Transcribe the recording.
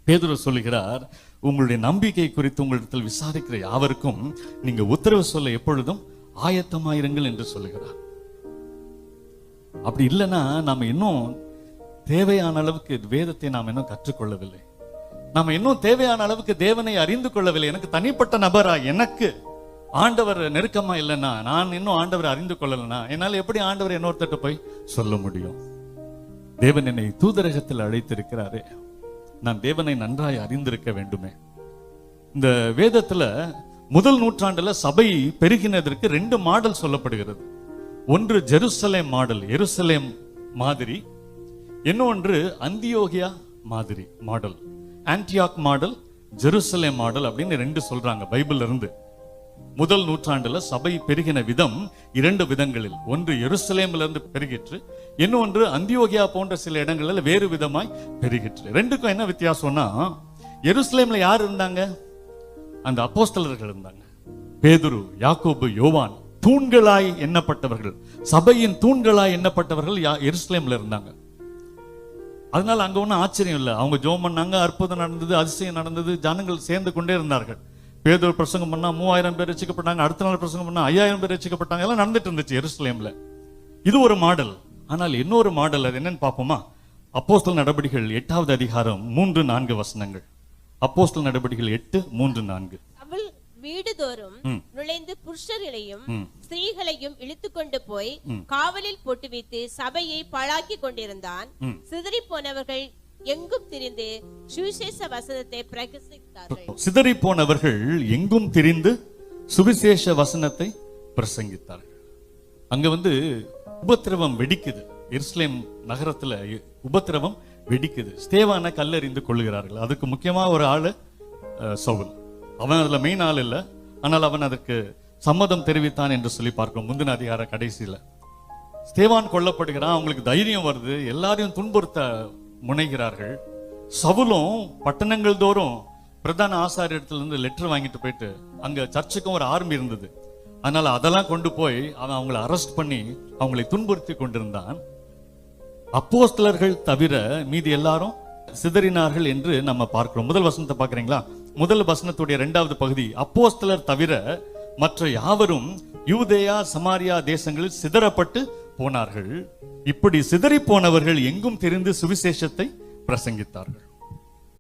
பேதுரு சொல்லுகிறார், உங்களுடைய நம்பிக்கை குறித்து உங்களிடத்தில் விசாரிக்கிற யாவருக்கும் நீங்க உத்தரவு சொல்ல எப்பொழுதும் ஆயத்தமாயிருங்கள் என்று சொல்லுகிறார். அப்படி இல்லைன்னா நாம இன்னும் தேவையான அளவுக்கு வேதத்தை நாம் இன்னும் கற்றுக்கொள்ளவில்லை. நாம இன்னும் தேவையான அளவுக்கு தேவனை அறிந்து கொள்ளவில்லை. எனக்கு தனிப்பட்ட நபரா எனக்கு ஆண்டவர் நெருக்கமா இல்லைன்னா, நான் இன்னும் ஆண்டவரை அறிந்து கொள்ளலைன்னா என்னால் எப்படி ஆண்டவர் இன்னொருத்தட்ட போய் சொல்ல முடியும்? தேவன் என்னை தூதரகத்தில் அழைத்திருக்கிறாரே, நான் தேவனை நன்றாய் அறிந்திருக்க வேண்டுமே. இந்த வேதத்துல முதல் நூற்றாண்டுல சபை பெருகினதற்கு 2 மாடல் சொல்லப்படுகிறது. ஒன்று ஜெருசலேம் மாடல், எருசலேம் மாதிரி. இன்னொன்று அந்தியோகியா மாதிரி model, Antioch model, Jerusalem model அப்படின்னு 2 சொல்றாங்க பைபிள்ல இருந்து. முதல் நூற்றாண்டுல சபை பெருகின விதம் 2 விதங்களில். ஒன்று எருசலேம்ல இருந்து பெருகிற்று, இன்னொன்று அந்தியோகியா போன்ற சில இடங்களில் வேறு விதமாய் பெருகிற்று. 2க்கும் என்ன வித்தியாசம்னா, எருசலேம்ல யார் இருந்தாங்க? அந்த அப்போஸ்தலர்கள் இருந்தாங்க. பேதுரு, யாக்கோபு, யோவான் தூண்களாய் எண்ணப்பட்டவர்கள், சபையின் தூண்களாய் எண்ணப்பட்டவர்கள் எருசலேம்ல இருந்தாங்க. அதனால அங்க ஒன்றும் ஆச்சரியம் இல்லை. அவங்க ஜெபம் பண்ணாங்க, அற்புதம் நடந்தது, அதிசயம் நடந்தது, ஜனங்கள் சேர்ந்து கொண்டே இருந்தார்கள். பேதுரு பிரசங்கம் பண்ணா 3000 பேர் ரட்சிக்கப்பட்டாங்க, அடுத்த நாள் பிரசங்கம் பண்ணா 5000 பேர் ரட்சிக்கப்பட்டாங்க. எல்லாம் நடந்துட்டு இருந்துச்சு எருசலேம்ல. இது ஒரு மாடல். ஆனால் இன்னொரு மாடல், அது என்னன்னு பார்ப்போமா? அப்போஸ்தலர் நடபடிகள் 8வது அதிகாரம் 3-4 வசனங்கள். அப்போஸ்தலர் நடபடிகள் 8:3-4. வீடுதோறும் நுழைந்து புருஷர்களையும் ஸ்திரீகளையும் இழுத்து கொண்டு போய் காவலில் போட்டு வைத்து சபையை பாழாக்கி கொண்டிருந்தான். சிதறி போனவர்கள் எங்கும் திரிந்து சுவிசேஷ வசனத்தை பிரசங்கித்தார்கள். சிதறி போனவர்கள் எங்கும் திரிந்து சுவிசேஷ வசனத்தை பிரசங்கித்தார்கள். அங்க உபத்திரவம் வெடிக்குது. எருசலேம் நகரத்துல உபத்திரவம் வெடிக்குது. ஸ்தேவானை கல்லெறிந்து கொள்ளுகிறார்கள். அதுக்கு முக்கியமா ஒரு ஆளு சவுல். அவன் அதுல மெயின் ஆள் இல்லை, ஆனால் அவன் அதற்கு சம்மதம் தெரிவித்தான் என்று சொல்லி பார்க்கிறோம் முந்தின அதிகார கடைசியில. ஸ்தேவான் கொல்லப்படுகிறான், அவங்களுக்கு தைரியம் வருது, எல்லாரையும் துன்புறுத்த முனைகிறார்கள். சவுலும் பட்டணங்கள் தோறும் பிரதான ஆசாரியத்துல இருந்து லெட்டர் வாங்கிட்டு போயிட்டு, அங்க சர்ச்சுக்கும் ஒரு ஆர்மி இருந்தது, அதனால அதெல்லாம் கொண்டு போய் அவன் அவங்களை அரெஸ்ட் பண்ணி அவங்களை துன்புறுத்தி கொண்டிருந்தான். அப்போஸ்தலர்கள் தவிர மீதி எல்லாரும் சிதறினார்கள் என்று நம்ம பார்க்கிறோம். முதல் வசனத்தை பார்க்கிறீங்களா? முதல் வசனத்துடைய 2வது பகுதி, அப்போஸ்தலர் தவிர மற்ற யாவரும் யூதேயா சமாரியா தேசங்களில் சிதறப்பட்டு போனார்கள். இப்படி சிதறி போனவர்கள் எங்கும் திரிந்து சுவிசேஷத்தை பிரசங்கித்தார்கள்.